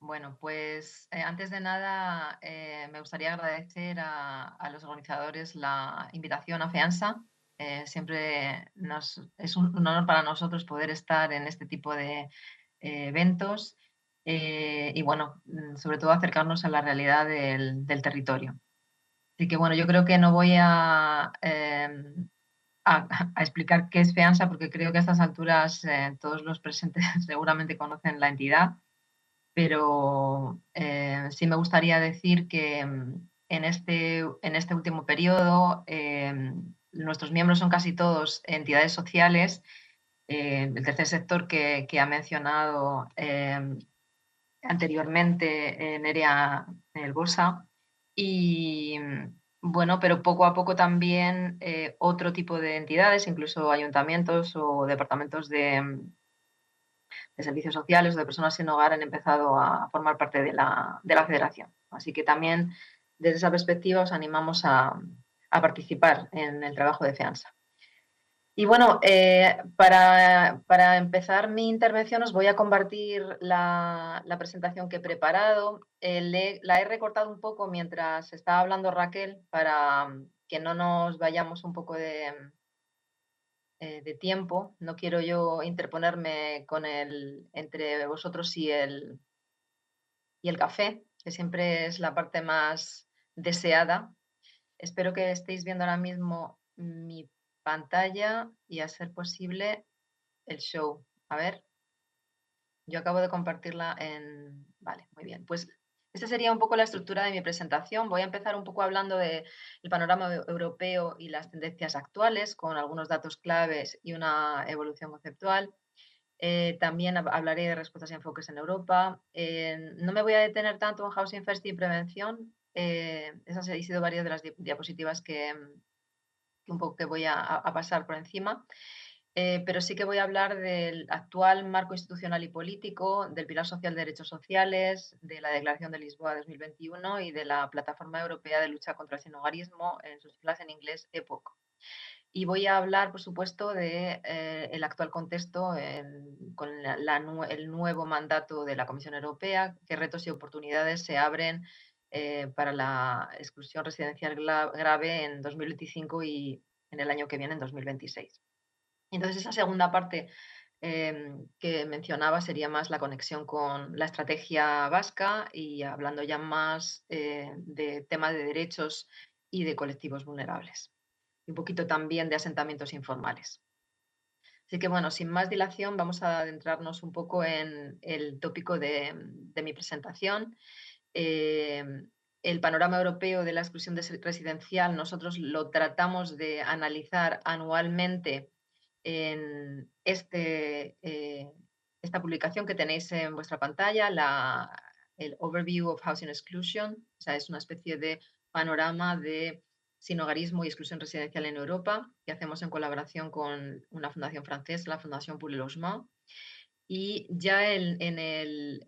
Bueno, pues antes de nada me gustaría agradecer a los organizadores la invitación a FEANSA. Siempre es un honor para nosotros poder estar en este tipo de eventos y bueno, sobre todo acercarnos a la realidad del territorio. Así que bueno, yo creo que no voy a explicar qué es FEANSA porque creo que a estas alturas todos los presentes seguramente conocen la entidad, pero sí me gustaría decir que en este último periodo nuestros miembros son casi todos entidades sociales del tercer sector que ha mencionado anteriormente Nerea Bosa. Y bueno, pero poco a poco también otro tipo de entidades, incluso ayuntamientos o departamentos de servicios sociales o de personas sin hogar han empezado a formar parte de la federación. Así que también desde esa perspectiva os animamos a participar en el trabajo de FEANSA. Y bueno, para empezar mi intervención os voy a compartir la presentación que he preparado. La he recortado un poco mientras estaba hablando Raquel para que no nos vayamos un poco de tiempo. No quiero yo interponerme entre vosotros y el café, que siempre es la parte más deseada. Espero que estéis viendo ahora mismo mi pantalla y, a ser posible, el show. A ver, yo acabo de compartirla en... Vale, muy bien. Pues esta sería un poco la estructura de mi presentación. Voy a empezar un poco hablando del panorama europeo y las tendencias actuales, con algunos datos claves y una evolución conceptual. También hablaré de respuestas y enfoques en Europa. No me voy a detener tanto en Housing First y prevención. Esas han sido varias de las diapositivas que un poco que voy a pasar por encima. Pero sí que voy a hablar del actual marco institucional y político, del pilar social de derechos sociales, de la Declaración de Lisboa 2021 y de la Plataforma Europea de Lucha contra el Sinhogarismo, en sus siglas en inglés EPOC. Y voy a hablar, por supuesto, de el actual contexto con el nuevo mandato de la Comisión Europea, qué retos y oportunidades se abren para la exclusión residencial grave en 2025 y en el año que viene, en 2026. Entonces, esa segunda parte que mencionaba sería más la conexión con la estrategia vasca y hablando ya más de temas de derechos y de colectivos vulnerables. Y un poquito también de asentamientos informales. Así que bueno, sin más dilación, vamos a adentrarnos un poco en el tópico de mi presentación. Eh, el panorama europeo de la exclusión residencial nosotros lo tratamos de analizar anualmente en esta publicación que tenéis en vuestra pantalla, el Overview of Housing Exclusion. O sea, es una especie de panorama de sinhogarismo y exclusión residencial en Europa, que hacemos en colaboración con una fundación francesa, la Fundación pour le Logement. Y ya en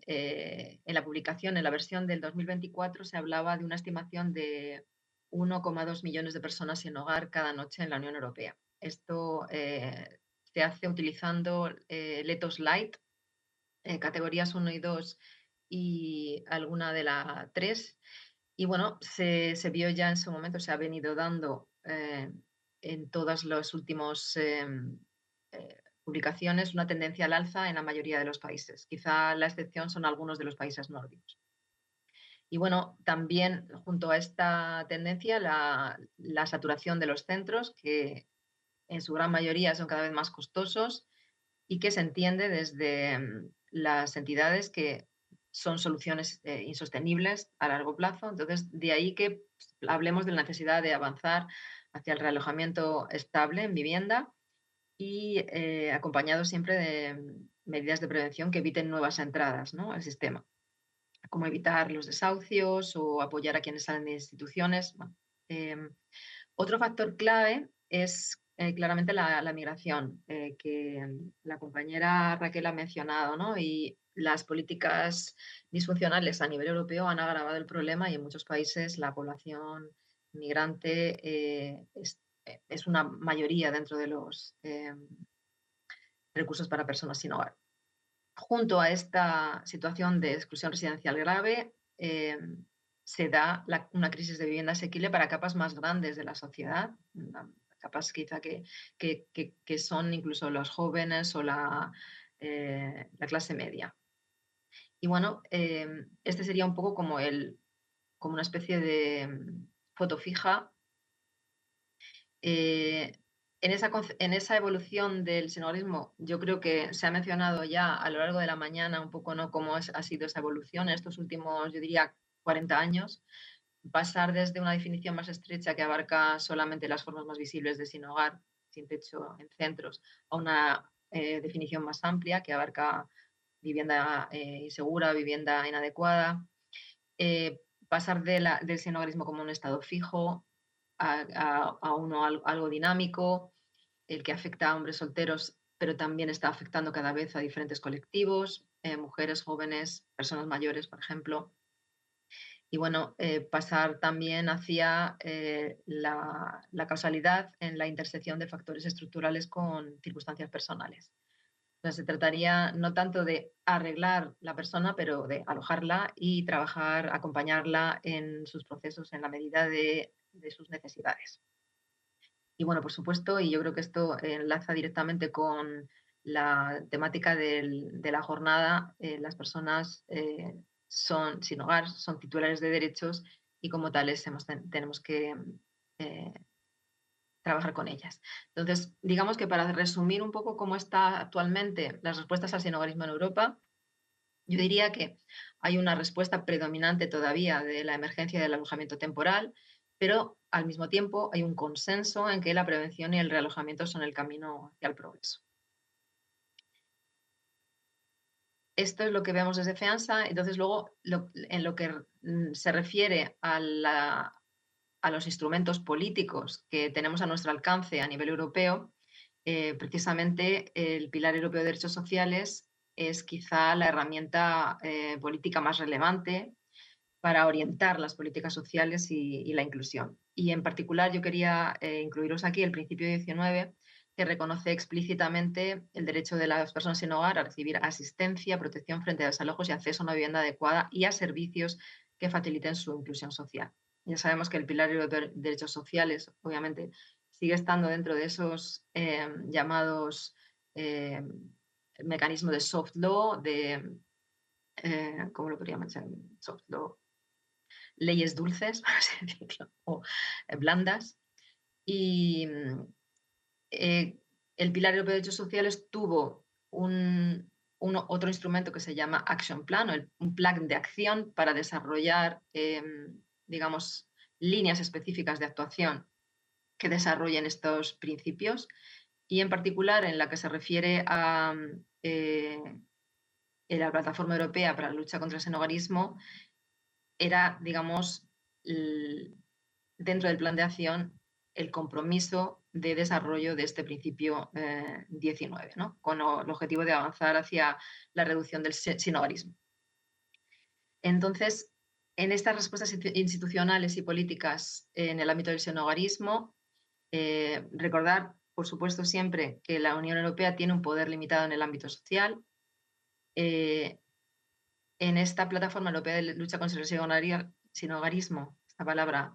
la publicación, en la versión del 2024, se hablaba de una estimación de 1,2 millones de personas sin hogar cada noche en la Unión Europea. Esto se hace utilizando Letos Light, categorías 1 y 2 y alguna de la 3. Y bueno, se vio ya en su momento, se ha venido dando en todas las últimas publicaciones una tendencia al alza en la mayoría de los países. Quizá la excepción son algunos de los países nórdicos. Y bueno, también junto a esta tendencia, la saturación de los centros, que en su gran mayoría son cada vez más costosos y que se entiende desde las entidades que son soluciones insostenibles a largo plazo. Entonces, de ahí que hablemos de la necesidad de avanzar hacia el realojamiento estable en vivienda y acompañado siempre de medidas de prevención que eviten nuevas entradas, ¿no?, al sistema, como evitar los desahucios o apoyar a quienes salen de instituciones. Bueno, otro factor clave es claramente la migración, que la compañera Raquel ha mencionado, ¿no? Y las políticas disfuncionales a nivel europeo han agravado el problema y en muchos países la población migrante es una mayoría dentro de los recursos para personas sin hogar. junto a esta situación de exclusión residencial grave, se da una crisis de vivienda asequible para capas más grandes de la sociedad, capas quizá que son incluso los jóvenes o la clase media. Y bueno, este sería un poco como una especie de foto fija. En esa evolución del sinhogarismo, yo creo que se ha mencionado ya a lo largo de la mañana un poco, ¿no?, cómo ha sido esa evolución en estos últimos, yo diría, 40 años. Pasar desde una definición más estrecha que abarca solamente las formas más visibles de sin hogar, sin techo en centros, a una definición más amplia que abarca vivienda insegura, vivienda inadecuada. Pasar del sinhogarismo como un estado fijo a uno algo dinámico, el que afecta a hombres solteros, pero también está afectando cada vez a diferentes colectivos, mujeres, jóvenes, personas mayores, por ejemplo. Y bueno, pasar también hacia la causalidad en la intersección de factores estructurales con circunstancias personales. Entonces, se trataría no tanto de arreglar la persona, pero de alojarla y trabajar, acompañarla en sus procesos en la medida de sus necesidades. Y bueno, por supuesto, y yo creo que esto enlaza directamente con la temática de la jornada, las personas son sin hogar, son titulares de derechos y como tales tenemos que eh, trabajar con ellas. Entonces, digamos que para resumir un poco cómo está actualmente las respuestas al sinhogarismo en Europa, yo diría que hay una respuesta predominante todavía de la emergencia del alojamiento temporal, pero al mismo tiempo hay un consenso en que la prevención y el realojamiento son el camino hacia el progreso. Esto es lo que vemos desde FEANSA. Entonces, luego, en lo que se refiere a los instrumentos políticos que tenemos a nuestro alcance a nivel europeo, precisamente el Pilar Europeo de Derechos Sociales es quizá la herramienta política más relevante para orientar las políticas sociales y la inclusión. Y en particular yo quería incluiros aquí el principio 19, que reconoce explícitamente el derecho de las personas sin hogar a recibir asistencia, protección frente a desalojos y acceso a una vivienda adecuada y a servicios que faciliten su inclusión social. Ya sabemos que el Pilar de Derechos Sociales, obviamente, sigue estando dentro de esos llamados mecanismos de soft law, ¿cómo lo podríamos llamar? Soft law, leyes dulces, por así decirlo, o blandas. Y eh, el Pilar Europeo de Derechos Sociales tuvo otro instrumento que se llama Action Plan, un plan de acción para desarrollar, digamos, líneas específicas de actuación que desarrollen estos principios y en particular en la que se refiere a la Plataforma Europea para la Lucha contra el Sinhogarismo, era, digamos, dentro del plan de acción el compromiso de desarrollo de este principio 19, ¿no?, con el objetivo de avanzar hacia la reducción del sinhogarismo. Entonces, en estas respuestas institucionales y políticas en el ámbito del sinhogarismo, recordar, por supuesto, siempre que la Unión Europea tiene un poder limitado en el ámbito social. En esta plataforma europea de lucha contra el sinhogarismo, esta palabra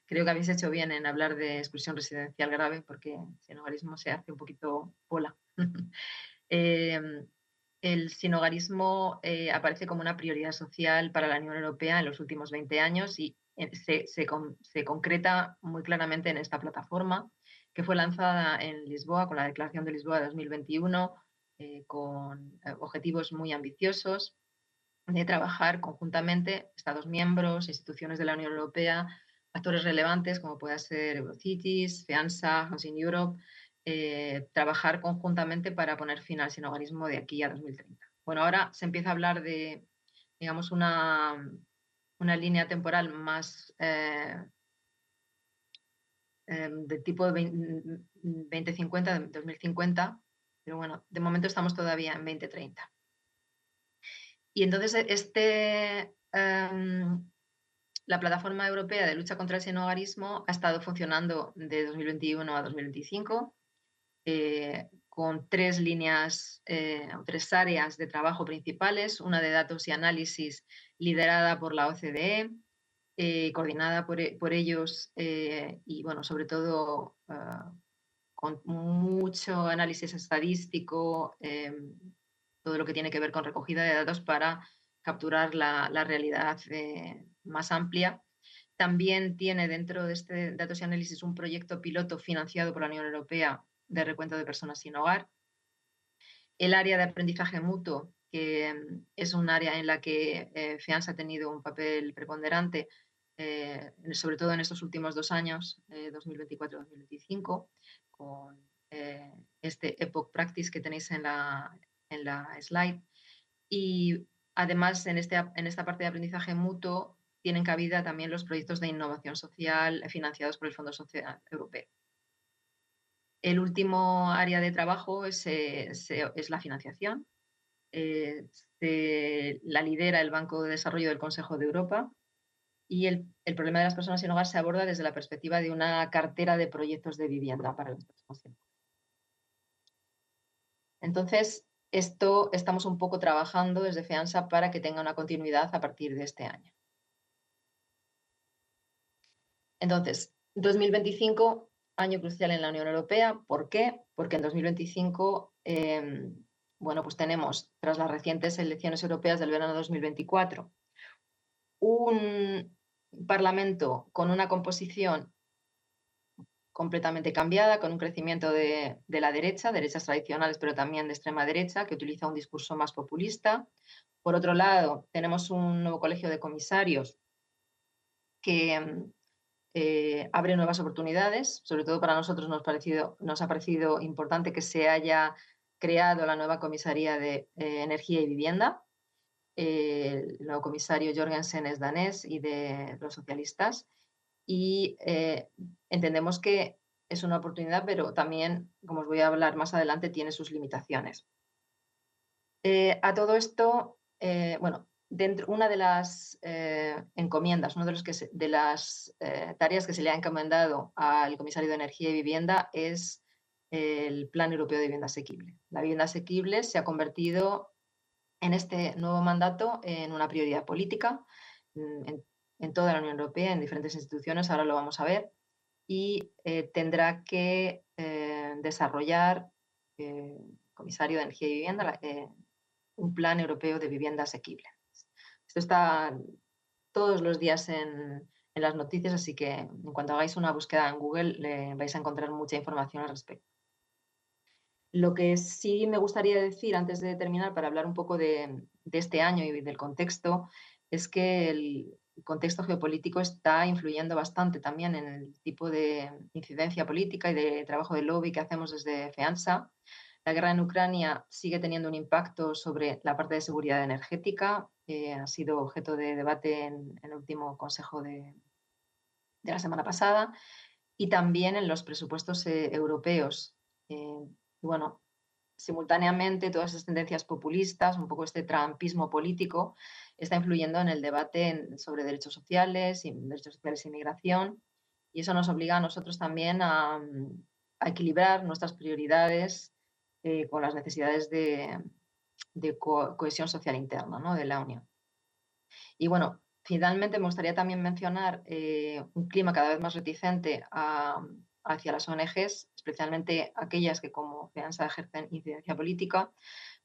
creo que habéis hecho bien en hablar de exclusión residencial grave, porque sinhogarismo se hace un poquito bola. El sinhogarismo aparece como una prioridad social para la Unión Europea en los últimos 20 años y se concreta muy claramente en esta plataforma, que fue lanzada en Lisboa con la Declaración de Lisboa de 2021, con objetivos muy ambiciosos de trabajar conjuntamente Estados miembros, instituciones de la Unión Europea, actores relevantes como pueda ser Eurocities, FEANSA, Housing Europe, trabajar conjuntamente para poner fin al sinhogarismo de aquí a 2030. Bueno, ahora se empieza a hablar de, digamos, una línea temporal más de tipo 2050, 2050, pero bueno, de momento estamos todavía en 2030. Y entonces la Plataforma Europea de Lucha contra el Sinhogarismo ha estado funcionando de 2021 a 2025 con 3 líneas o 3 áreas de trabajo principales, una de datos y análisis liderada por la OCDE, coordinada por ellos y, bueno, sobre todo con mucho análisis estadístico, todo lo que tiene que ver con recogida de datos para capturar la realidad más amplia. También tiene dentro de este datos y análisis un proyecto piloto financiado por la Unión Europea de recuento de personas sin hogar. El área de aprendizaje mutuo, que es un área en la que FEANSA ha tenido un papel preponderante, sobre todo en estos últimos 2 años, 2024-2025, con este Epoch Practice que tenéis en la slide. Y además, en esta parte de aprendizaje mutuo, tienen cabida también los proyectos de innovación social financiados por el Fondo Social Europeo. El último área de trabajo es la financiación. La lidera el Banco de Desarrollo del Consejo de Europa y el problema de las personas sin hogar se aborda desde la perspectiva de una cartera de proyectos de vivienda para las personas sin hogar. Entonces, esto estamos un poco trabajando desde FEANSA para que tenga una continuidad a partir de este año. Entonces, 2025, año crucial en la Unión Europea. ¿Por qué? Porque en 2025, bueno, pues tenemos, tras las recientes elecciones europeas del verano de 2024, un Parlamento con una composición completamente cambiada, con un crecimiento de la derecha, derechas tradicionales, pero también de extrema derecha, que utiliza un discurso más populista. Por otro lado, tenemos un nuevo colegio de comisarios que abre nuevas oportunidades. Sobre todo para nosotros nos ha parecido importante que se haya creado la nueva comisaría de energía y vivienda. El nuevo comisario Jorgensen es danés y de los socialistas. Y entendemos que es una oportunidad, pero también, como os voy a hablar más adelante, tiene sus limitaciones. A todo esto, bueno, una de las encomiendas, una de las tareas que se le ha encomendado al comisario de Energía y Vivienda es el Plan Europeo de Vivienda Asequible. La vivienda asequible se ha convertido en este nuevo mandato en una prioridad política en toda la Unión Europea, en diferentes instituciones, ahora lo vamos a ver, y tendrá que desarrollar comisario de Energía y Vivienda un plan europeo de vivienda asequible. Esto está todos los días en las noticias, así que en cuanto hagáis una búsqueda en Google vais a encontrar mucha información al respecto. Lo que sí me gustaría decir antes de terminar, para hablar un poco de este año y del contexto, es que el contexto geopolítico está influyendo bastante también en el tipo de incidencia política y de trabajo de lobby que hacemos desde FEANSA. La guerra en Ucrania sigue teniendo un impacto sobre la parte de seguridad energética. Ha sido objeto de debate en el último consejo de la semana pasada y también en los presupuestos europeos. Bueno, simultáneamente todas esas tendencias populistas, un poco este trumpismo político, está influyendo en el debate sobre derechos sociales y migración. Y eso nos obliga a nosotros también a equilibrar nuestras prioridades con las necesidades de cohesión social interna, ¿no?, de la Unión. Y bueno, finalmente me gustaría también mencionar un clima cada vez más reticente hacia las ONGs, especialmente aquellas que como FEANSA ejercen incidencia política,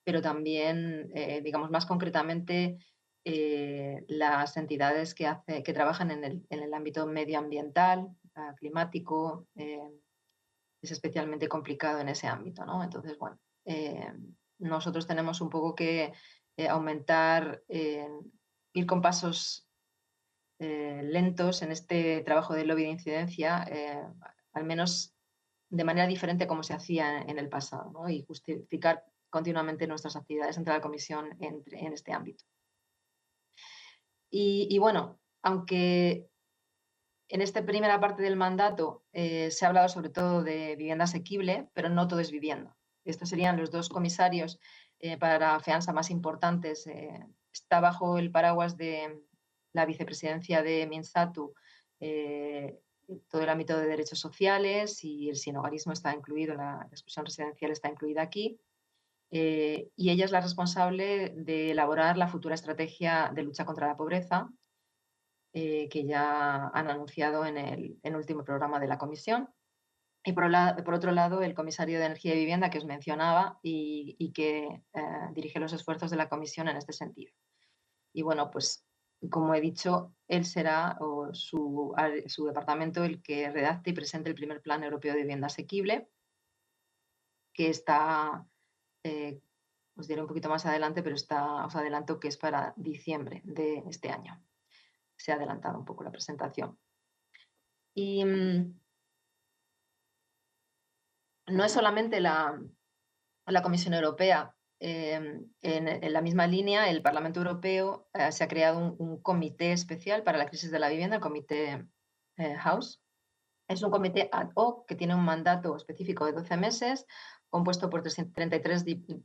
pero también, digamos más concretamente, las entidades que trabajan en el ámbito medioambiental, climático, es especialmente complicado en ese ámbito, ¿no? Entonces, bueno, nosotros tenemos un poco que aumentar, ir con pasos lentos en este trabajo de lobby de incidencia, al menos de manera diferente a como se hacía en el pasado, ¿no? Y justificar continuamente nuestras actividades entre la Comisión en este ámbito. Y bueno, aunque en esta primera parte del mandato se ha hablado sobre todo de vivienda asequible, pero no todo es vivienda. Estos serían los dos comisarios para FEANSA más importantes. Está bajo el paraguas de la vicepresidencia de Minsatu todo el ámbito de derechos sociales y el sinhogarismo está incluido, la exclusión residencial está incluida aquí. Y ella es la responsable de elaborar la futura estrategia de lucha contra la pobreza, que ya han anunciado en el último programa de la Comisión. Y por otro lado, el comisario de Energía y Vivienda que os mencionaba y que dirige los esfuerzos de la Comisión en este sentido. Y bueno, pues como he dicho, él será o su departamento el que redacte y presente el primer Plan Europeo de Vivienda Asequible, que está, eh, os diré un poquito más adelante, pero os adelanto que es para diciembre de este año. Se ha adelantado un poco la presentación. Y no es solamente la Comisión Europea. En la misma línea, el Parlamento Europeo se ha creado un comité especial para la crisis de la vivienda, el comité House. Es un comité ad hoc que tiene un mandato específico de 12 meses, compuesto por 33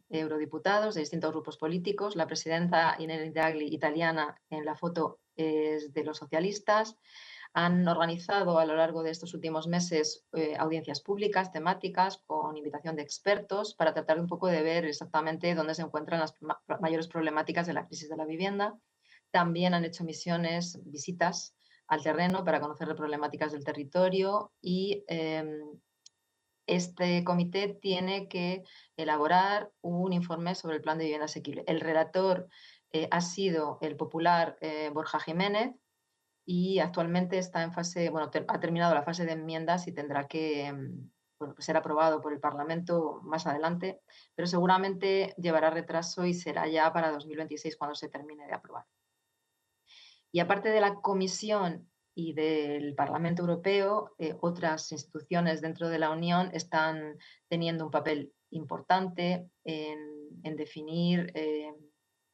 eurodiputados de distintos grupos políticos. La presidenta Irene Raggi, italiana, en la foto es de los socialistas. Han organizado a lo largo de estos últimos meses audiencias públicas, temáticas, con invitación de expertos, para tratar un poco de ver exactamente dónde se encuentran las mayores problemáticas de la crisis de la vivienda. También han hecho misiones, visitas al terreno para conocer las problemáticas del territorio y este comité tiene que elaborar un informe sobre el plan de vivienda asequible. El relator ha sido el popular Borja Jiménez, y actualmente está en fase, bueno, ha terminado la fase de enmiendas y tendrá que bueno, ser aprobado por el Parlamento más adelante, pero seguramente llevará retraso y será ya para 2026 cuando se termine de aprobar. Y aparte de la Comisión y del Parlamento Europeo, otras instituciones dentro de la Unión están teniendo un papel importante en definir,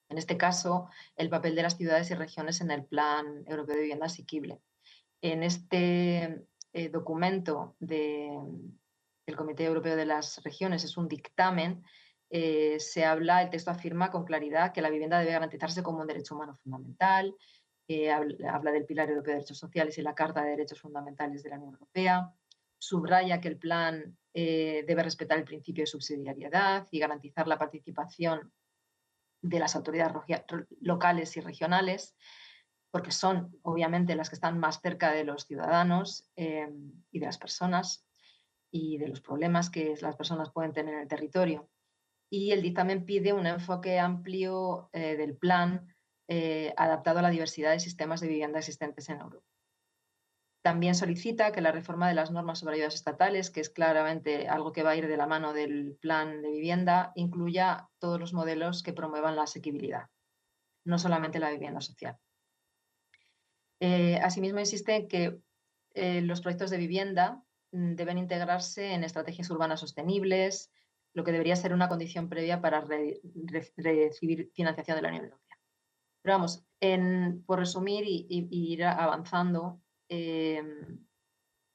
en este caso, el papel de las ciudades y regiones en el Plan Europeo de Vivienda Asequible. En este documento del Comité Europeo de las Regiones, es un dictamen, el texto afirma con claridad que la vivienda debe garantizarse como un derecho humano fundamental, habla del Pilar Europeo de Derechos Sociales y la Carta de Derechos Fundamentales de la Unión Europea, subraya que el plan debe respetar el principio de subsidiariedad y garantizar la participación de las autoridades locales y regionales, porque son obviamente las que están más cerca de los ciudadanos y de las personas y de los problemas que las personas pueden tener en el territorio. Y el dictamen pide un enfoque amplio del plan adaptado a la diversidad de sistemas de vivienda existentes en Europa. También solicita que la reforma de las normas sobre ayudas estatales, que es claramente algo que va a ir de la mano del plan de vivienda, incluya todos los modelos que promuevan la asequibilidad, no solamente la vivienda social. Asimismo, insiste en que los proyectos de vivienda deben integrarse en estrategias urbanas sostenibles, lo que debería ser una condición previa para recibir financiación de la Unión Europea. Pero vamos, por resumir y ir avanzando,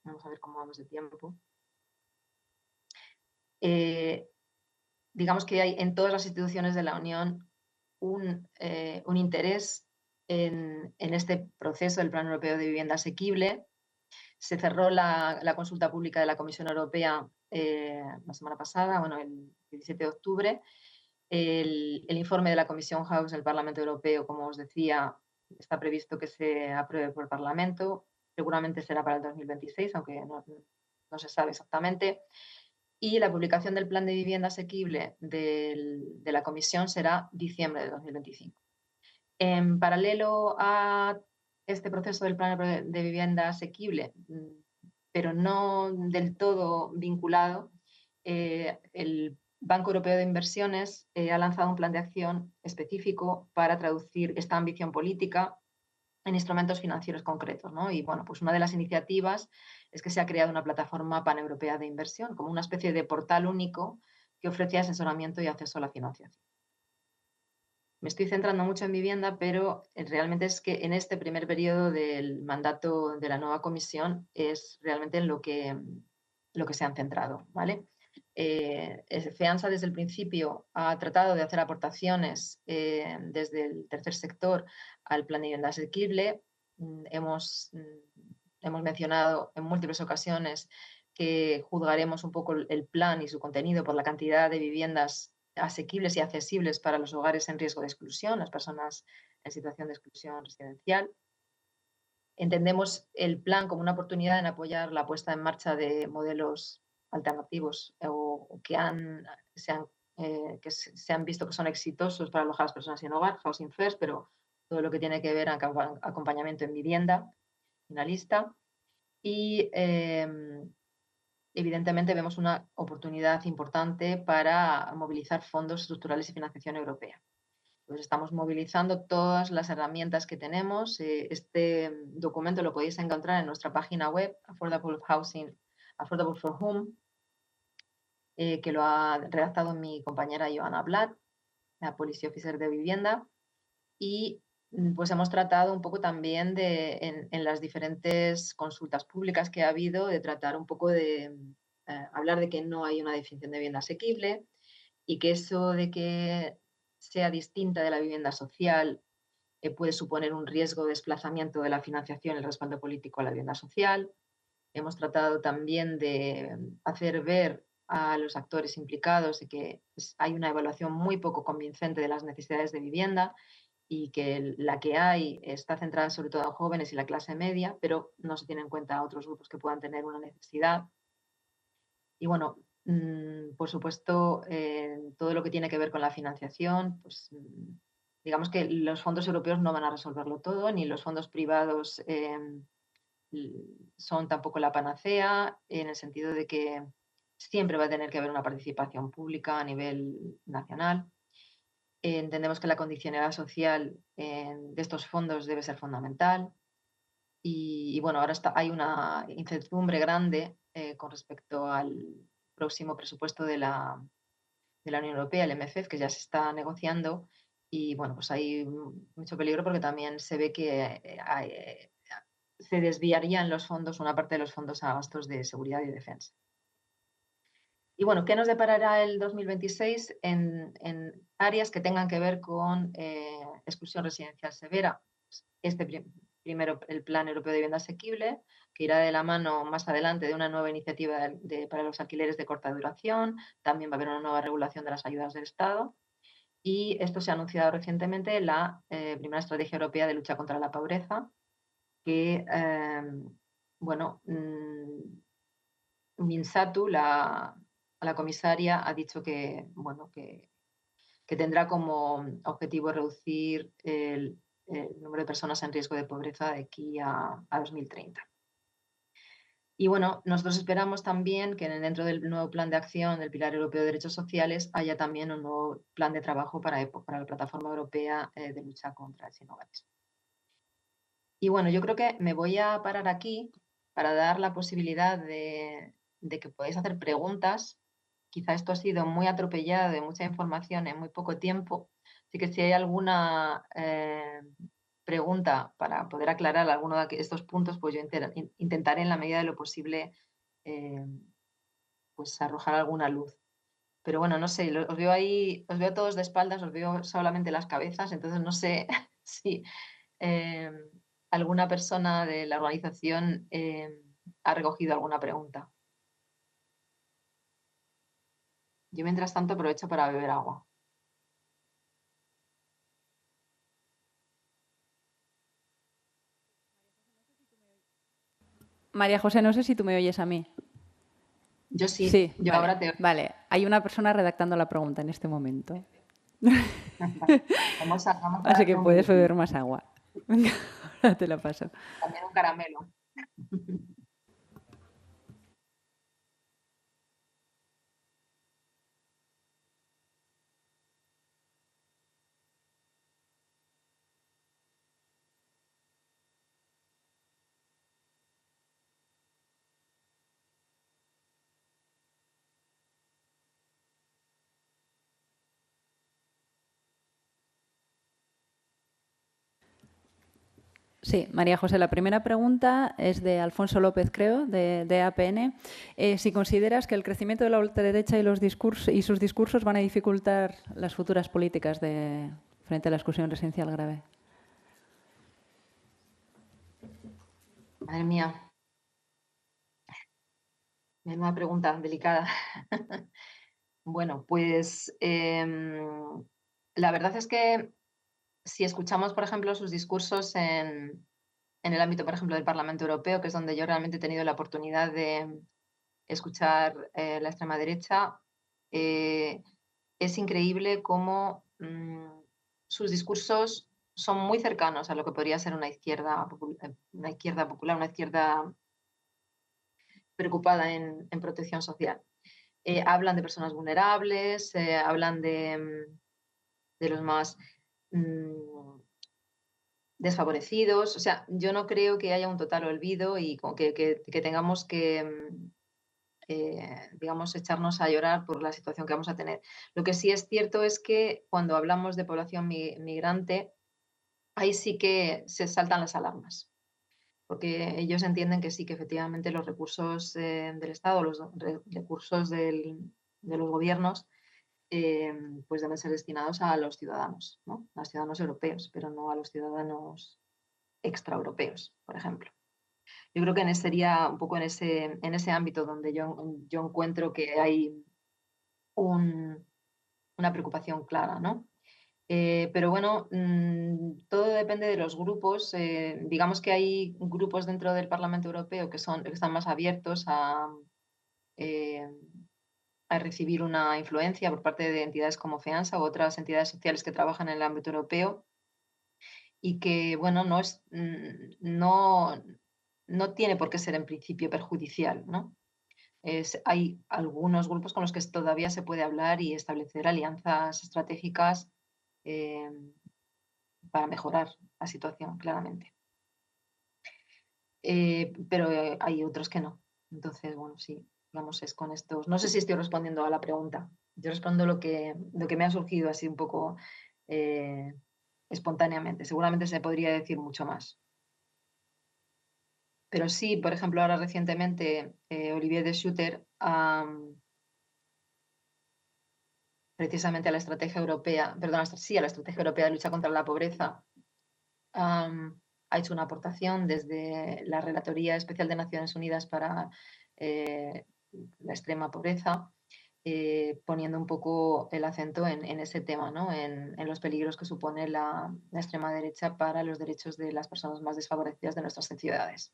vamos a ver cómo vamos de tiempo. Digamos que hay en todas las instituciones de la Unión un interés en este proceso del Plan Europeo de Vivienda Asequible. Se cerró la consulta pública de la Comisión Europea la semana pasada, bueno, el 17 de octubre. El informe de la Comisión House del Parlamento Europeo, como os decía, está previsto que se apruebe por el Parlamento. Seguramente será para el 2026, aunque no se sabe exactamente. Y la publicación del Plan de Vivienda Asequible de la Comisión será diciembre de 2025. En paralelo a este proceso del Plan de Vivienda Asequible, pero no del todo vinculado, el Banco Europeo de Inversiones ha lanzado un plan de acción específico para traducir esta ambición política en instrumentos financieros concretos, ¿no? Y bueno, pues una de las iniciativas es que se ha creado una plataforma paneuropea de inversión, como una especie de portal único que ofrece asesoramiento y acceso a la financiación. Me estoy centrando mucho en vivienda, pero realmente es que en este primer periodo del mandato de la nueva comisión es realmente en lo que se han centrado, ¿vale? FEANSA desde el principio ha tratado de hacer aportaciones desde el tercer sector al plan de vivienda asequible. Hemos hemos mencionado en múltiples ocasiones que juzgaremos un poco el plan y su contenido por la cantidad de viviendas asequibles y accesibles para los hogares en riesgo de exclusión, las personas en situación de exclusión residencial. Entendemos el plan como una oportunidad en apoyar la puesta en marcha de modelos alternativos o que se han visto que son exitosos para alojar a las personas sin hogar, Housing First, pero todo lo que tiene que ver con acompañamiento en vivienda, finalista. Y evidentemente vemos una oportunidad importante para movilizar fondos estructurales y financiación europea. Pues estamos movilizando todas las herramientas que tenemos. Este documento lo podéis encontrar en nuestra página web, Affordable for Whom, que lo ha redactado mi compañera Johanna Blatt, la Policy Officer de Vivienda. Y pues hemos tratado un poco también en las diferentes consultas públicas que ha habido, de tratar un poco de hablar de que no hay una definición de vivienda asequible y que eso de que sea distinta de la vivienda social puede suponer un riesgo de desplazamiento de la financiación y el respaldo político a la vivienda social. Hemos tratado también de hacer ver a los actores implicados de que hay una evaluación muy poco convincente de las necesidades de vivienda y que la que hay está centrada sobre todo en jóvenes y la clase media, pero no se tiene en cuenta otros grupos que puedan tener una necesidad. Y bueno, por supuesto, todo lo que tiene que ver con la financiación, pues digamos que los fondos europeos no van a resolverlo todo, ni los fondos privados son tampoco la panacea, en el sentido de que siempre va a tener que haber una participación pública a nivel nacional. Entendemos que la condicionalidad social de estos fondos debe ser fundamental. Y bueno, ahora hay una incertidumbre grande con respecto al próximo presupuesto de la Unión Europea, el MFF, que ya se está negociando. Y bueno, pues hay mucho peligro porque también se ve que se desviarían los fondos, una parte de los fondos a gastos de seguridad y defensa. Y bueno, ¿qué nos deparará el 2026 en áreas que tengan que ver con exclusión residencial severa? Primero, el Plan Europeo de Vivienda Asequible, que irá de la mano más adelante de una nueva iniciativa para los alquileres de corta duración. También va a haber una nueva regulación de las ayudas del Estado. Y esto se ha anunciado recientemente la primera estrategia europea de lucha contra la pobreza, que, bueno, Minsatu, la comisaria, ha dicho que, bueno, que tendrá como objetivo reducir el número de personas en riesgo de pobreza de aquí a 2030. Y bueno, nosotros esperamos también que dentro del nuevo plan de acción del Pilar Europeo de Derechos Sociales haya también un nuevo plan de trabajo para la Plataforma Europea de Lucha contra el Sinhogarismo. Y bueno, yo creo que me voy a parar aquí para dar la posibilidad de que podáis hacer preguntas. Quizá esto ha sido muy atropellado, de mucha información en muy poco tiempo. Así que si hay alguna pregunta para poder aclarar alguno de estos puntos, pues yo intentaré en la medida de lo posible pues arrojar alguna luz. Pero bueno, no sé, os veo ahí, os veo todos de espaldas, os veo solamente las cabezas, entonces no sé si alguna persona de la organización ha recogido alguna pregunta. Yo mientras tanto aprovecho para beber agua. María José, no sé si tú me oyes a mí. Yo sí, Sí, yo vale, ahora te oigo. Vale, hay una persona redactando la pregunta en este momento. Vamos a Así que darle puedes beber más agua. Ahora te la paso. también un caramelo. Sí, María José, la primera pregunta es de Alfonso López, creo, de APN. Si consideras que el crecimiento de la ultraderecha y sus discursos van a dificultar las futuras políticas frente a la exclusión residencial grave. Madre mía, Una pregunta delicada. Bueno, pues la verdad es que si escuchamos, por ejemplo, sus discursos en el ámbito, por ejemplo, del Parlamento Europeo, que es donde yo realmente he tenido la oportunidad de escuchar la extrema derecha, eh, es increíble cómo sus discursos son muy cercanos a lo que podría ser una izquierda popular, una izquierda preocupada en protección social. Hablan de personas vulnerables, hablan de los más mm, desfavorecidos. O sea, yo no creo que haya un total olvido y que tengamos que, digamos, echarnos a llorar por la situación que vamos a tener. Lo que sí es cierto es que cuando hablamos de población migrante, ahí sí que se saltan las alarmas, porque ellos entienden que sí, que efectivamente los recursos del Estado, los recursos de los gobiernos, pues deben ser destinados a los ciudadanos, ¿no? A los ciudadanos europeos, pero no a los ciudadanos extraeuropeos, por ejemplo. Yo creo que sería un poco en ese ámbito donde yo encuentro que hay una preocupación clara, ¿no? Pero bueno, todo depende de los grupos. Digamos que hay grupos dentro del Parlamento Europeo que están más abiertos eh, a recibir una influencia por parte de entidades como FEANSA u otras entidades sociales que trabajan en el ámbito europeo y que, bueno, no tiene por qué ser en principio perjudicial, ¿no? Hay algunos grupos con los que todavía se puede hablar y establecer alianzas estratégicas eh, para mejorar la situación, claramente. Pero hay otros que no. Entonces, bueno, sí, digamos, es con estos. No sé si estoy respondiendo a la pregunta. Yo respondo lo que me ha surgido así un poco eh, espontáneamente. Seguramente se podría decir mucho más. Pero sí, por ejemplo, ahora recientemente Olivier de Schutter, precisamente a la estrategia europea, perdón, sí, a la estrategia europea de lucha contra la pobreza, ha hecho una aportación desde la Relatoría Especial de Naciones Unidas para la extrema pobreza, poniendo un poco el acento en ese tema, ¿no? En los peligros que supone la extrema derecha para los derechos de las personas más desfavorecidas de nuestras sociedades.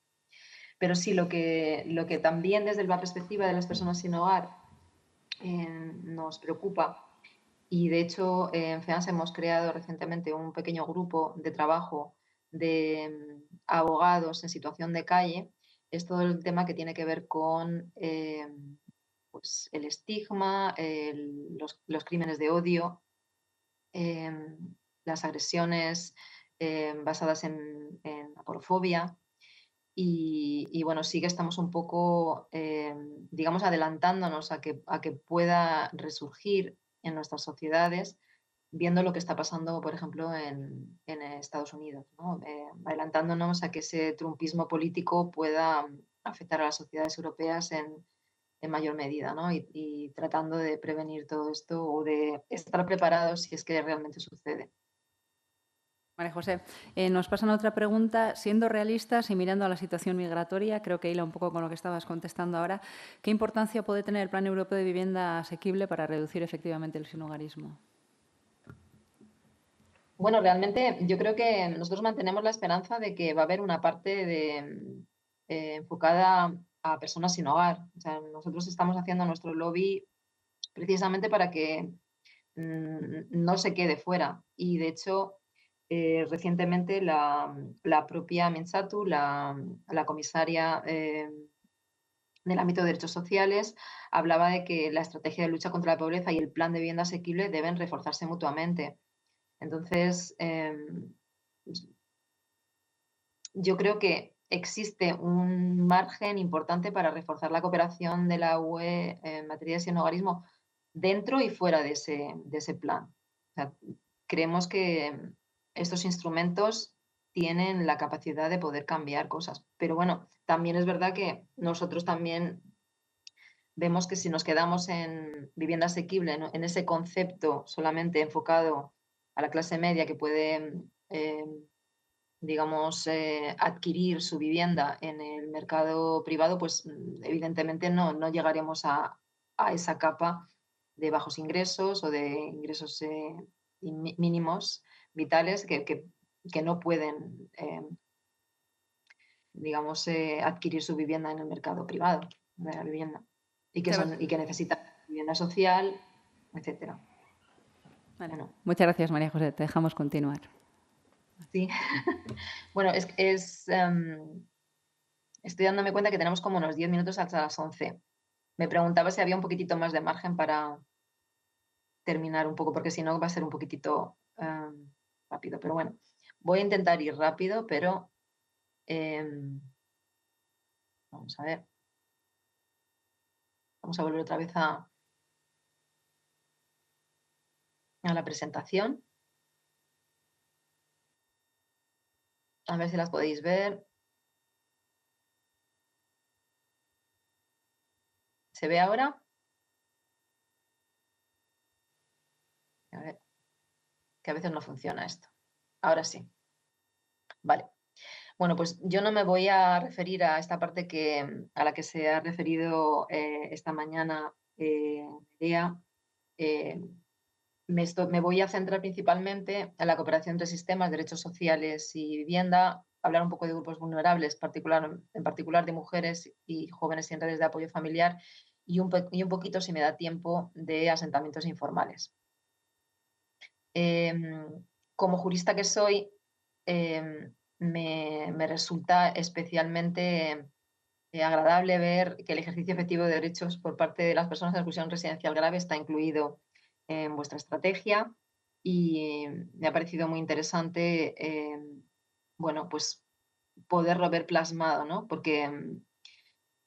Pero sí, lo que también desde la perspectiva de las personas sin hogar nos preocupa, y de hecho en FEANS hemos creado recientemente un pequeño grupo de trabajo de abogados en situación de calle, es todo el tema que tiene que ver con pues el estigma, los crímenes de odio, eh, las agresiones basadas en aporofobia. Y bueno, sí que estamos un poco, digamos, adelantándonos a que pueda resurgir en nuestras sociedades, viendo lo que está pasando, por ejemplo, en Estados Unidos, ¿no? Adelantándonos a que ese trumpismo político pueda afectar a las sociedades europeas en mayor medida, ¿no? Y tratando de prevenir todo esto o de estar preparados si es que realmente sucede. María José, nos pasan otra pregunta. Siendo realistas y mirando a la situación migratoria, creo que hila un poco con lo que estabas contestando ahora, ¿qué importancia puede tener el Plan Europeo de Vivienda Asequible para reducir efectivamente el sinhogarismo? Bueno, realmente yo creo que nosotros mantenemos la esperanza de que va a haber una parte enfocada a personas sin hogar. O sea, nosotros estamos haciendo nuestro lobby precisamente para que no se quede fuera. Y de hecho, recientemente la propia Mintzatu, la comisaria del ámbito de derechos sociales, hablaba de que la estrategia de lucha contra la pobreza y el plan de vivienda asequible deben reforzarse mutuamente. Entonces, yo creo que existe un margen importante para reforzar la cooperación de la UE en materia de sinhogarismo dentro y fuera de ese plan. O sea, creemos que estos instrumentos tienen la capacidad de poder cambiar cosas. Pero bueno, también es verdad que nosotros también vemos que si nos quedamos en vivienda asequible, ¿no? En ese concepto solamente enfocado a la clase media que puede digamos, adquirir su vivienda en el mercado privado, pues evidentemente no llegaremos a esa capa de bajos ingresos o de ingresos mínimos vitales que no pueden, digamos, adquirir su vivienda en el mercado privado de la vivienda y que necesitan vivienda social, etcétera. Vale. Bueno, Muchas gracias, María José. Te dejamos continuar. sí. Bueno, estoy dándome cuenta que tenemos como unos 10 minutos hasta las 11. Me preguntaba si había un poquitito más de margen para terminar un poco, porque si no va a ser un poquitito rápido. Pero bueno, voy a intentar ir rápido, pero vamos a ver. Vamos a volver otra vez a la presentación. A ver si las podéis ver. ¿Se ve ahora? A ver, que a veces no funciona esto. Ahora sí. Vale. Bueno, pues yo no me voy a referir a esta parte a la que se ha referido esta mañana Nerea. Me voy a centrar principalmente en la cooperación entre sistemas, derechos sociales y vivienda, hablar un poco de grupos vulnerables, en particular de mujeres y jóvenes en redes de apoyo familiar y un poquito, si me da tiempo, de asentamientos informales. Como jurista que soy, me resulta especialmente agradable ver que el ejercicio efectivo de derechos por parte de las personas en exclusión residencial grave está incluido en vuestra estrategia y me ha parecido muy interesante, bueno, pues poderlo ver plasmado, ¿no? Porque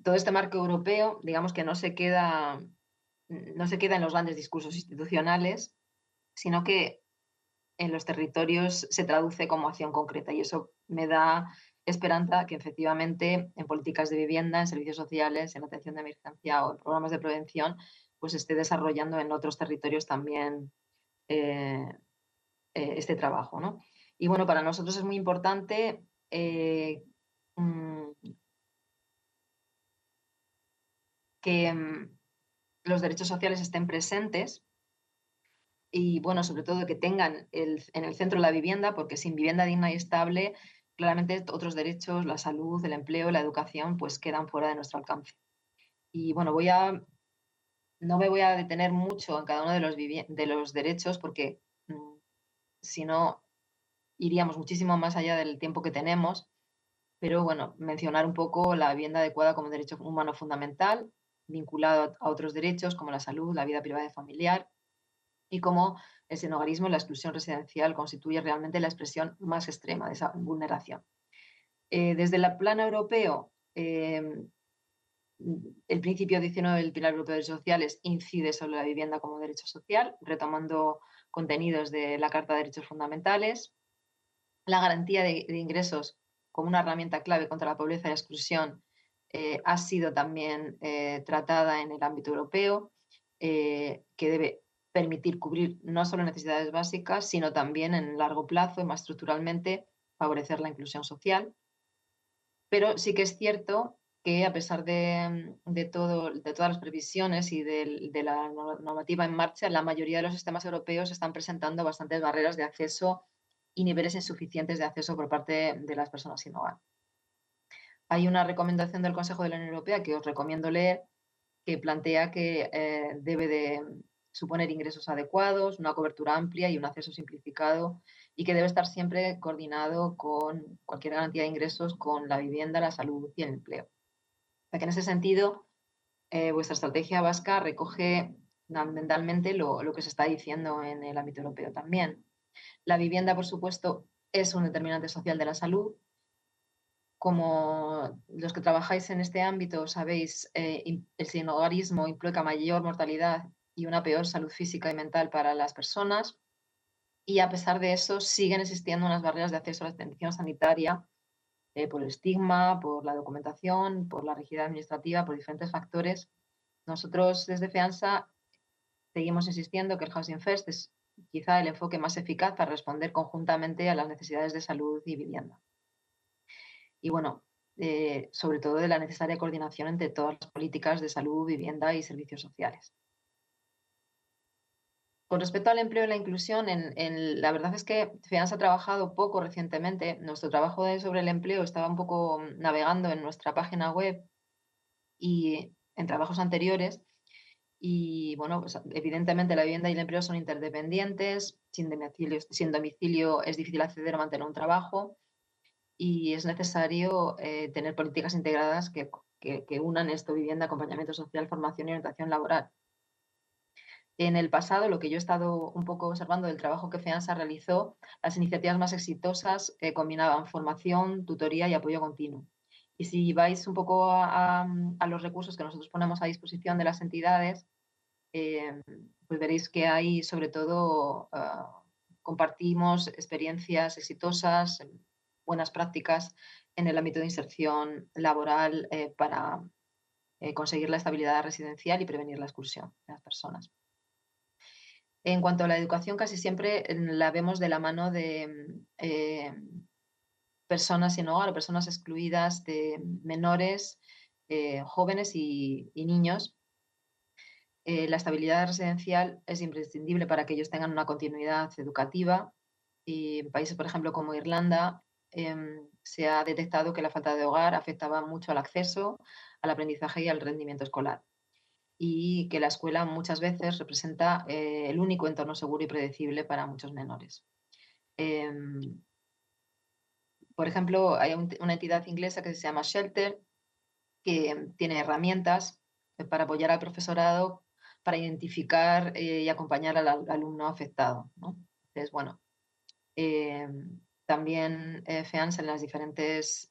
todo este marco europeo, digamos que no se queda en los grandes discursos institucionales, sino que en los territorios se traduce como acción concreta y eso me da esperanza que efectivamente en políticas de vivienda, en servicios sociales, en atención de emergencia o en programas de prevención, pues esté desarrollando en otros territorios también eh, este trabajo, ¿no? Y bueno, para nosotros es muy importante mm, que los derechos sociales estén presentes y, bueno, sobre todo que tengan en el centro la vivienda, porque sin vivienda digna y estable, claramente otros derechos, la salud, el empleo, la educación, pues quedan fuera de nuestro alcance. Y bueno, no me voy a detener mucho en cada uno de los derechos, porque si no, iríamos muchísimo más allá del tiempo que tenemos. Pero bueno, mencionar un poco la vivienda adecuada como derecho humano fundamental, vinculado a otros derechos como la salud, la vida privada y familiar, y cómo el sinhogarismo y la exclusión residencial constituye realmente la expresión más extrema de esa vulneración. Desde el plano europeo, el principio 19 del Pilar Europeo de Derechos Sociales incide sobre la vivienda como derecho social, retomando contenidos de la Carta de Derechos Fundamentales. La garantía de ingresos como una herramienta clave contra la pobreza y la exclusión ha sido también tratada en el ámbito europeo, que debe permitir cubrir no solo necesidades básicas, sino también en largo plazo y más estructuralmente favorecer la inclusión social. Pero sí que es cierto que a pesar de todas las previsiones y de la normativa en marcha, la mayoría de los sistemas europeos están presentando bastantes barreras de acceso y niveles insuficientes de acceso por parte de las personas sin hogar. Hay una recomendación del Consejo de la Unión Europea que os recomiendo leer, que plantea que debe de suponer ingresos adecuados, una cobertura amplia y un acceso simplificado y que debe estar siempre coordinado con cualquier garantía de ingresos con la vivienda, la salud y el empleo. O sea que en ese sentido, vuestra estrategia vasca recoge fundamentalmente lo que se está diciendo en el ámbito europeo también. La vivienda, por supuesto, es un determinante social de la salud. Como los que trabajáis en este ámbito sabéis, el sinhogarismo implica mayor mortalidad y una peor salud física y mental para las personas. Y a pesar de eso, siguen existiendo unas barreras de acceso a la atención sanitaria por el estigma, por la documentación, por la rigidez administrativa, por diferentes factores. Nosotros desde FEANSA seguimos insistiendo que el Housing First es quizá el enfoque más eficaz para responder conjuntamente a las necesidades de salud y vivienda. Y bueno, sobre todo de la necesaria coordinación entre todas las políticas de salud, vivienda y servicios sociales. Con respecto al empleo y la inclusión, la verdad es que FEANS ha trabajado poco recientemente. Nuestro trabajo sobre el empleo estaba un poco navegando en nuestra página web y en trabajos anteriores. Y bueno, pues evidentemente la vivienda y el empleo son interdependientes. Sin domicilio es difícil acceder o mantener un trabajo y es necesario tener políticas integradas que unan esto: vivienda, acompañamiento social, formación y orientación laboral. En el pasado, lo que yo he estado un poco observando del trabajo que FEANSA realizó, las iniciativas más exitosas combinaban formación, tutoría y apoyo continuo. Y si vais un poco a los recursos que nosotros ponemos a disposición de las entidades, pues veréis que hay, sobre todo, compartimos experiencias exitosas, buenas prácticas en el ámbito de inserción laboral para conseguir la estabilidad residencial y prevenir la exclusión de las personas. En cuanto a la educación, casi siempre la vemos de la mano de personas sin hogar o personas excluidas, de menores, jóvenes y niños. La estabilidad residencial es imprescindible para que ellos tengan una continuidad educativa, y en países, por ejemplo, como Irlanda, se ha detectado que la falta de hogar afectaba mucho al acceso, al aprendizaje y al rendimiento escolar, y que la escuela muchas veces representa el único entorno seguro y predecible para muchos menores. Por ejemplo, hay una entidad inglesa que se llama Shelter, que tiene herramientas para apoyar al profesorado para identificar y acompañar al alumno afectado, ¿no? Entonces, bueno, también FEANS, en las diferentes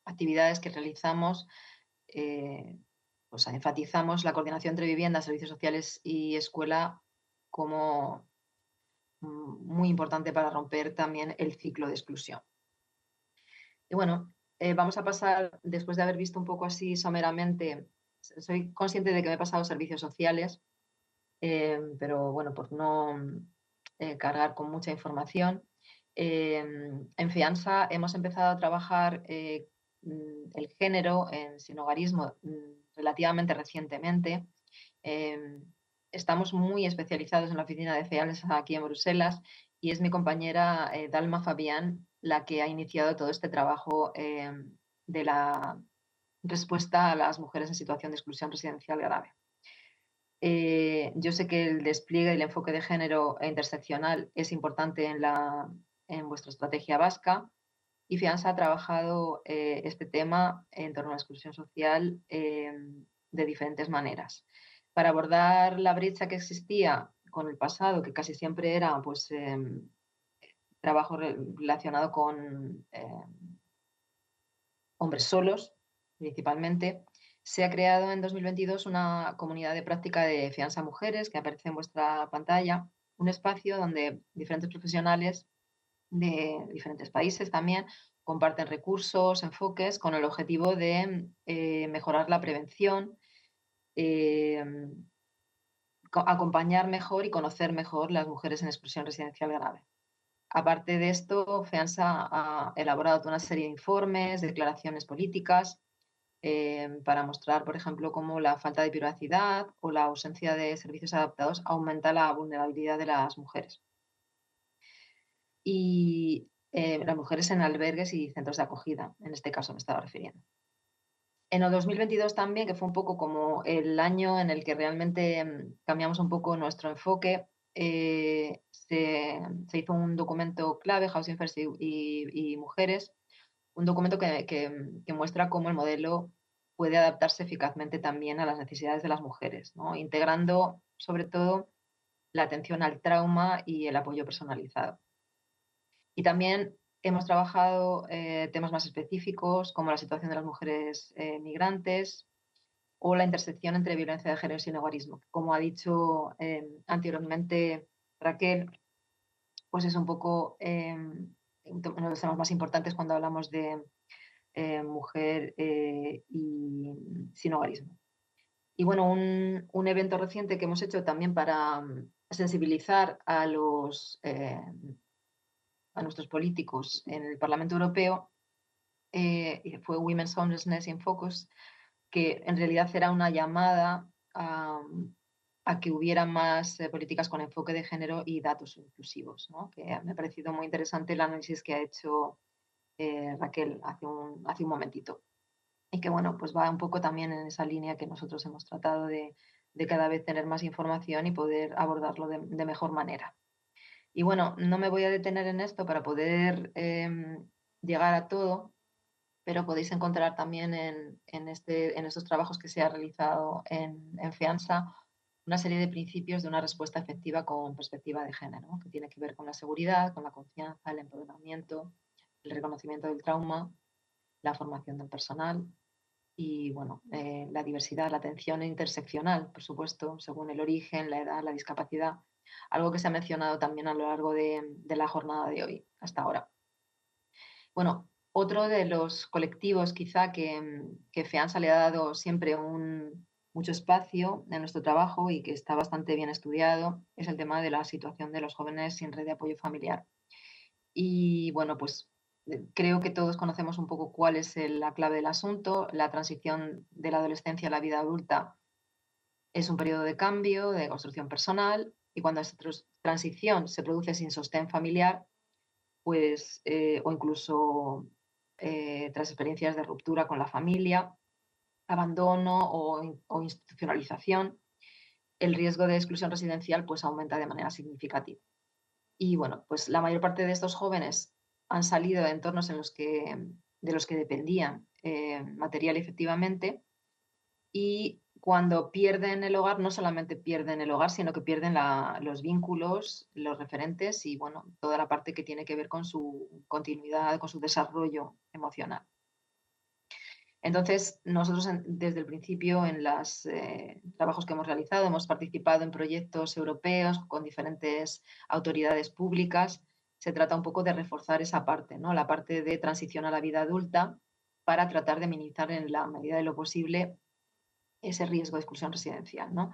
actividades que realizamos, pues enfatizamos la coordinación entre vivienda, servicios sociales y escuela como muy importante para romper también el ciclo de exclusión. Y bueno, vamos a pasar, después de haber visto un poco así someramente, soy consciente de que me he pasado servicios sociales, pero bueno, por no cargar con mucha información. En FEANSA hemos empezado a trabajar el género en sinhogarismo relativamente recientemente. Estamos muy especializados en la oficina de FEANSA aquí en Bruselas, y es mi compañera Dalma Fabián la que ha iniciado todo este trabajo de la respuesta a las mujeres en situación de exclusión residencial grave. Yo sé que el despliegue y el enfoque de género e interseccional es importante en vuestra estrategia vasca, y FEANSA ha trabajado este tema en torno a la exclusión social de diferentes maneras. Para abordar la brecha que existía con el pasado, que casi siempre era pues, trabajo relacionado con hombres solos, principalmente, se ha creado en 2022 una comunidad de práctica de FEANSA Mujeres, que aparece en vuestra pantalla, un espacio donde diferentes profesionales de diferentes países también comparten recursos, enfoques, con el objetivo de mejorar la prevención, eh, acompañar mejor y conocer mejor las mujeres en exclusión residencial grave. Aparte de esto, FEANSA ha elaborado una serie de informes, declaraciones políticas, para mostrar, por ejemplo, cómo la falta de privacidad o la ausencia de servicios adaptados aumenta la vulnerabilidad de las mujeres. Y las mujeres en albergues y centros de acogida, en este caso me estaba refiriendo. En el 2022 también, que fue un poco como el año en el que realmente cambiamos un poco nuestro enfoque, se hizo un documento clave, Housing First y Mujeres, un documento que muestra cómo el modelo puede adaptarse eficazmente también a las necesidades de las mujeres, ¿no? Integrando sobre todo la atención al trauma y el apoyo personalizado. Y también hemos trabajado temas más específicos, como la situación de las mujeres migrantes o la intersección entre violencia de género y sinhogarismo. Como ha dicho anteriormente Raquel, pues es un poco uno de los temas más importantes cuando hablamos de mujer y sinhogarismo. Y bueno, un evento reciente que hemos hecho también para sensibilizar a nuestros políticos en el Parlamento Europeo, y fue Women's Homelessness in Focus, que en realidad era una llamada a que hubiera más políticas con enfoque de género y datos inclusivos, ¿no? Que me ha parecido muy interesante el análisis que ha hecho Raquel hace un momentito. Y que bueno, pues va un poco también en esa línea que nosotros hemos tratado de cada vez tener más información y poder abordarlo de mejor manera. Y bueno, no me voy a detener en esto para poder llegar a todo, pero podéis encontrar también en estos trabajos que se ha realizado en FEANSA una serie de principios de una respuesta efectiva con perspectiva de género, ¿no? Que tiene que ver con la seguridad, con la confianza, el empoderamiento, el reconocimiento del trauma, la formación del personal y bueno, la diversidad, la atención interseccional, por supuesto, según el origen, la edad, la discapacidad, algo que se ha mencionado también a lo largo de la jornada de hoy, hasta ahora. Bueno, otro de los colectivos quizá que FEANSA le ha dado siempre mucho espacio en nuestro trabajo y que está bastante bien estudiado es el tema de la situación de los jóvenes sin red de apoyo familiar. Y bueno, pues creo que todos conocemos un poco cuál es la clave del asunto. La transición de la adolescencia a la vida adulta es un periodo de cambio, de construcción personal, y cuando esta transición se produce sin sostén familiar, pues, o incluso tras experiencias de ruptura con la familia, abandono o institucionalización, el riesgo de exclusión residencial pues aumenta de manera significativa. Y bueno, pues la mayor parte de estos jóvenes han salido de entornos de los que dependían material y efectivamente, y cuando pierden el hogar, no solamente pierden el hogar, sino que pierden los vínculos, los referentes y bueno, toda la parte que tiene que ver con su continuidad, con su desarrollo emocional. Entonces, nosotros desde el principio en los trabajos que hemos realizado hemos participado en proyectos europeos con diferentes autoridades públicas. Se trata un poco de reforzar esa parte, ¿no? La parte de transición a la vida adulta para tratar de minimizar en la medida de lo posible ese riesgo de exclusión residencial, ¿no?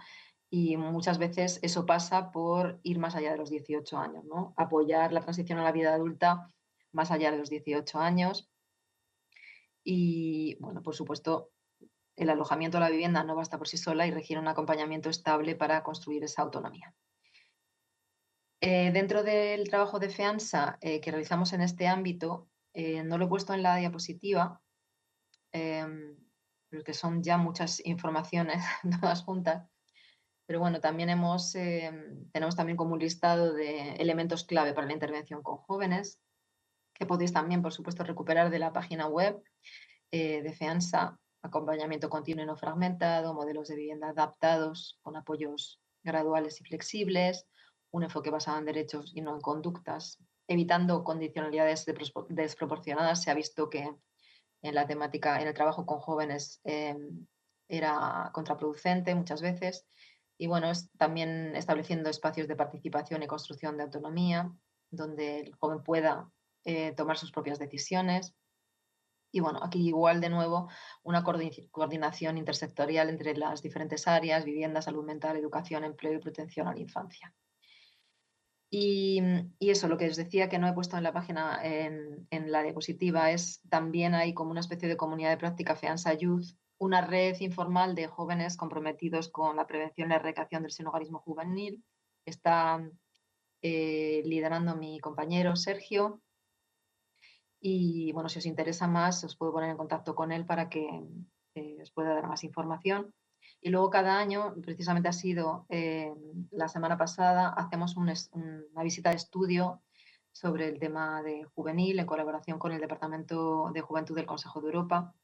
Y muchas veces eso pasa por ir más allá de los 18 años, ¿no? Apoyar la transición a la vida adulta más allá de los 18 años. Y, bueno, por supuesto, el alojamiento o la vivienda no basta por sí sola y requiere un acompañamiento estable para construir esa autonomía. Dentro del trabajo de FEANSA que realizamos en este ámbito, no lo he puesto en la diapositiva, porque son ya muchas informaciones todas juntas, pero bueno, también tenemos también como un listado de elementos clave para la intervención con jóvenes, que podéis también, por supuesto, recuperar de la página web de FEANSA, acompañamiento continuo y no fragmentado, modelos de vivienda adaptados con apoyos graduales y flexibles, un enfoque basado en derechos y no en conductas, evitando condicionalidades desproporcionadas. Se ha visto que en la temática, en el trabajo con jóvenes, era contraproducente muchas veces. Y bueno, también estableciendo espacios de participación y construcción de autonomía, donde el joven pueda tomar sus propias decisiones. Y bueno, aquí igual de nuevo una coordinación intersectorial entre las diferentes áreas, vivienda, salud mental, educación, empleo y protección a la infancia. Y eso, lo que os decía que no he puesto en la página, en la diapositiva, es también hay como una especie de comunidad de práctica FEANSA Youth, una red informal de jóvenes comprometidos con la prevención y la erradicación del sinhogarismo juvenil. Está liderando mi compañero Sergio. Y bueno, si os interesa más, os puedo poner en contacto con él para que os pueda dar más información. Y luego cada año, precisamente ha sido la semana pasada, hacemos una visita de estudio sobre el tema de juvenil en colaboración con el Departamento de Juventud del Consejo de Europa.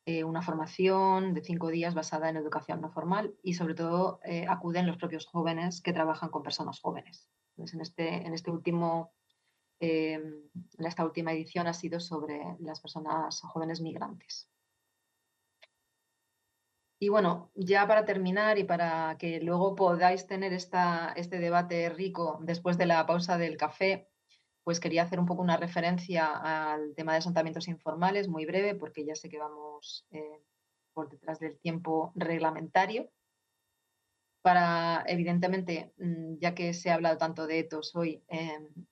Una formación de 5 días basada en educación no formal y sobre todo acuden los propios jóvenes que trabajan con personas jóvenes. Entonces, en este último esta última edición ha sido sobre las personas jóvenes migrantes. Y bueno, ya para terminar y para que luego podáis tener este debate rico después de la pausa del café, pues quería hacer un poco una referencia al tema de asentamientos informales, muy breve, porque ya sé que vamos por detrás del tiempo reglamentario. Para, evidentemente, ya que se ha hablado tanto de etos hoy,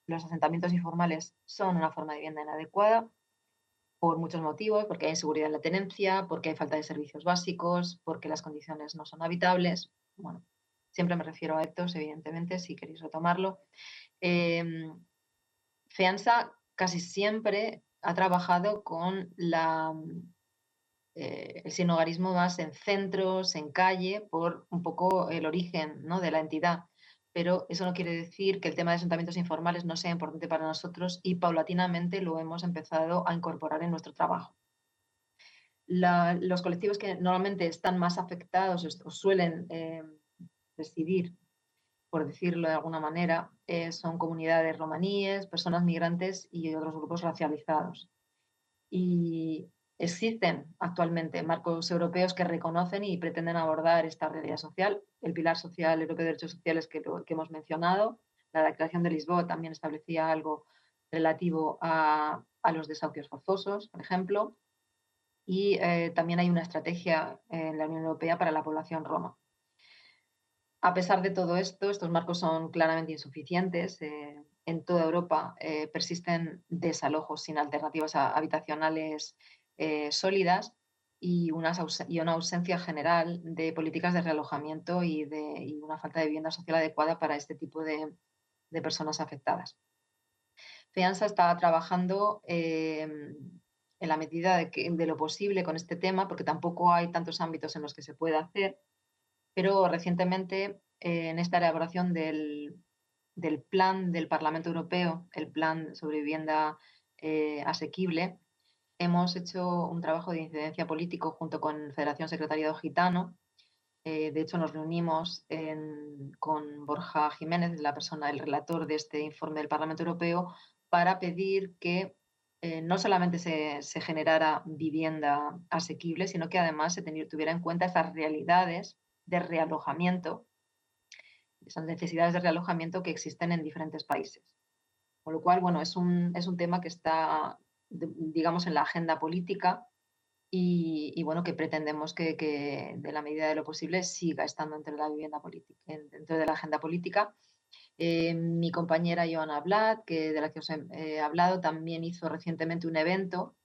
los asentamientos informales son una forma de vivienda inadecuada por muchos motivos, porque hay inseguridad en la tenencia, porque hay falta de servicios básicos, porque las condiciones no son habitables. Bueno, siempre me refiero a etos, evidentemente, si queréis retomarlo. Em, FEANSA casi siempre ha trabajado con el sinhogarismo más en centros, en calle, por un poco el origen, ¿no?, de la entidad. Pero eso no quiere decir que el tema de asentamientos informales no sea importante para nosotros y paulatinamente lo hemos empezado a incorporar en nuestro trabajo. Los colectivos que normalmente están más afectados o suelen residir, por decirlo de alguna manera, son comunidades romaníes, personas migrantes y otros grupos racializados. Y existen actualmente marcos europeos que reconocen y pretenden abordar esta realidad social. El Pilar Social Europeo de Derechos Sociales que hemos mencionado, la Declaración de Lisboa también establecía algo relativo a los desahucios forzosos, por ejemplo, y también hay una estrategia en la Unión Europea para la población roma. A pesar de todo esto, estos marcos son claramente insuficientes. En toda Europa persisten desalojos sin alternativas habitacionales sólidas y una ausencia general de políticas de realojamiento y una falta de vivienda social adecuada para este tipo de personas afectadas. FEANSA está trabajando en la medida de lo posible con este tema, porque tampoco hay tantos ámbitos en los que se pueda hacer, pero recientemente en esta elaboración del plan del Parlamento Europeo, el plan sobre vivienda asequible, hemos hecho un trabajo de incidencia político junto con Federación Secretariado Gitano. De hecho, nos reunimos con Borja Jiménez, la persona, el relator de este informe del Parlamento Europeo, para pedir que no solamente se generara vivienda asequible, sino que además se tuviera en cuenta esas realidades de realojamiento, esas necesidades de realojamiento que existen en diferentes países. Con lo cual, bueno, es un tema que está, digamos, en la agenda política y bueno, que pretendemos que de la medida de lo posible siga estando dentro de la vivienda política, dentro de la agenda política. Mi compañera Joana Blad, de la que os he hablado, también hizo recientemente un evento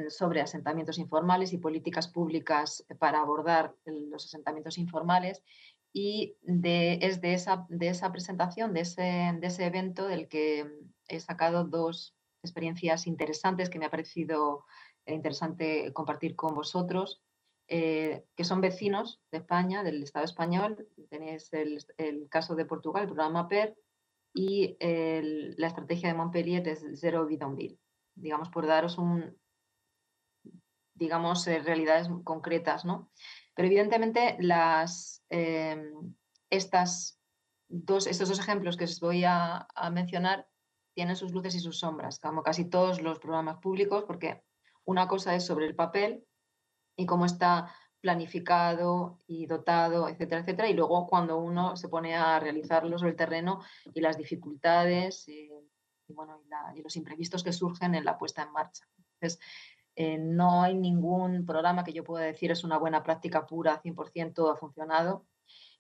sobre asentamientos informales y políticas públicas para abordar los asentamientos informales. Y es de esa presentación, de ese evento, del que he sacado dos experiencias interesantes que me ha parecido interesante compartir con vosotros, que son vecinos de España, del Estado español. Tenéis el caso de Portugal, el programa PER, y la estrategia de Montpellier de Zero Bidonville, digamos, por daros digamos, realidades concretas, ¿no? Pero evidentemente estos dos ejemplos que os voy a mencionar tienen sus luces y sus sombras, como casi todos los programas públicos, porque una cosa es sobre el papel y cómo está planificado y dotado, etcétera, etcétera, y luego cuando uno se pone a realizarlo sobre el terreno y las dificultades bueno, y los imprevistos que surgen en la puesta en marcha. Entonces, no hay ningún programa que yo pueda decir es una buena práctica pura, 100%, todo ha funcionado.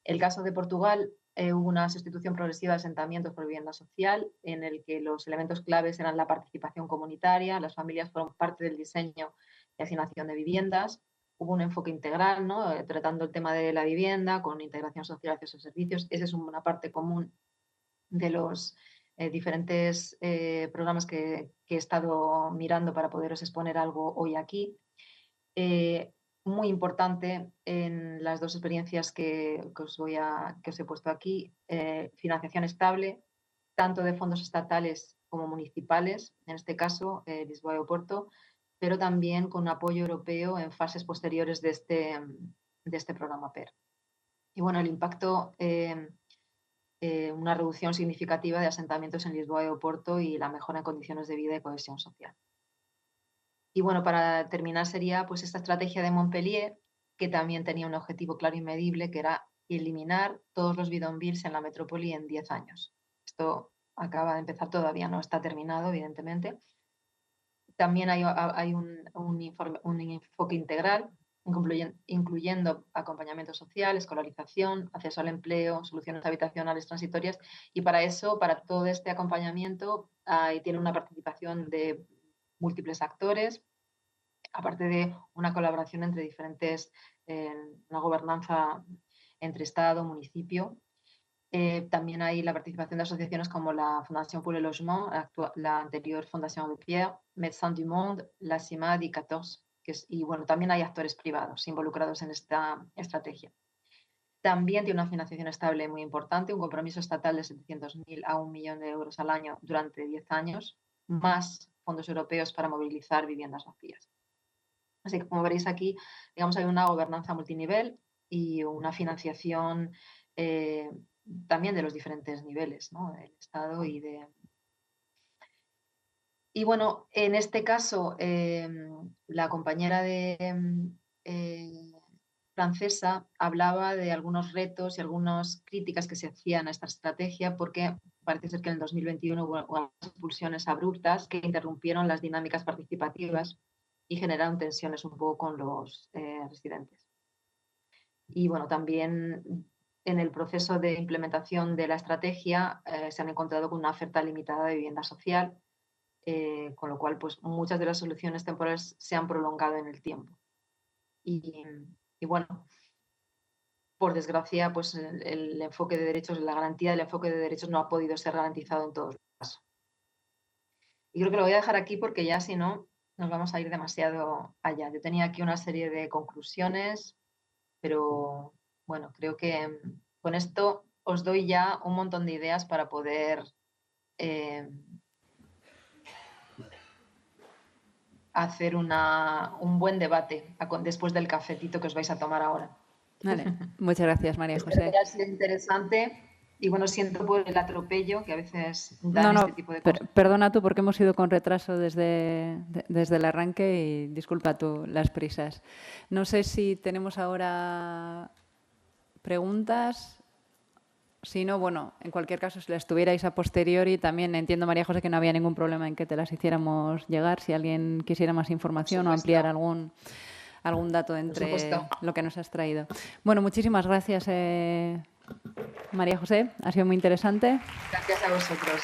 El caso de Portugal, hubo una sustitución progresiva de asentamientos por vivienda social, en el que los elementos claves eran la participación comunitaria, las familias fueron parte del diseño y asignación de viviendas. Hubo un enfoque integral, ¿no? Tratando el tema de la vivienda con integración social hacia sus servicios. Esa es una parte común de los diferentes programas que he estado mirando para poderos exponer algo hoy aquí. Muy importante en las dos experiencias que os he puesto aquí, financiación estable, tanto de fondos estatales como municipales, en este caso Lisboa y Oporto, pero también con apoyo europeo en fases posteriores de este programa PER. Y bueno, el impacto, una reducción significativa de asentamientos en Lisboa y Oporto y la mejora en condiciones de vida y cohesión social. Y bueno, para terminar sería pues esta estrategia de Montpellier, que también tenía un objetivo claro y medible, que era eliminar todos los bidonvilles en la metrópoli en 10 años. Esto acaba de empezar, todavía no está terminado, evidentemente. También hay un enfoque integral incluyendo acompañamiento social, escolarización, acceso al empleo, soluciones habitacionales transitorias. Y para eso, para todo este acompañamiento, tiene una participación de múltiples actores, aparte de una colaboración entre diferentes, una gobernanza entre Estado, municipio. También hay la participación de asociaciones como la Fondation pour le Logement, la anterior Fondation de Pierre, Médecins du Monde, la CIMAD y 14. Y bueno, también hay actores privados involucrados en esta estrategia. También tiene una financiación estable muy importante, un compromiso estatal de 700.000 a 1 millón de euros al año durante 10 años, más fondos europeos para movilizar viviendas vacías. Así que, como veréis aquí, digamos, hay una gobernanza multinivel y una financiación también de los diferentes niveles, ¿no? Del Estado y de... Y bueno, en este caso, la compañera francesa hablaba de algunos retos y algunas críticas que se hacían a esta estrategia, porque parece ser que en el 2021 hubo unas expulsiones abruptas que interrumpieron las dinámicas participativas y generaron tensiones un poco con los residentes. Y bueno, también en el proceso de implementación de la estrategia se han encontrado con una oferta limitada de vivienda social, con lo cual pues, muchas de las soluciones temporales se han prolongado en el tiempo. Y bueno, por desgracia, pues el enfoque de derechos, la garantía del enfoque de derechos no ha podido ser garantizado en todos los casos. Y creo que lo voy a dejar aquí porque ya si no nos vamos a ir demasiado allá. Yo tenía aquí una serie de conclusiones, pero bueno, creo que con esto os doy ya un montón de ideas para poder hacer un buen debate después del cafetito que os vais a tomar ahora. Vale, muchas gracias, María José. Espero que haya sido interesante. Y bueno, siento por el atropello que a veces dan este tipo de cosas. Perdona tú porque hemos ido con retraso desde el arranque y disculpa tú las prisas. No sé si tenemos ahora preguntas. Si no, bueno, en cualquier caso, si las tuvierais a posteriori, también entiendo, María José, que no había ningún problema en que te las hiciéramos llegar. Si alguien quisiera más información o ampliar algún dato entre lo que nos has traído. Bueno, muchísimas gracias, María José. Ha sido muy interesante. Gracias a vosotros.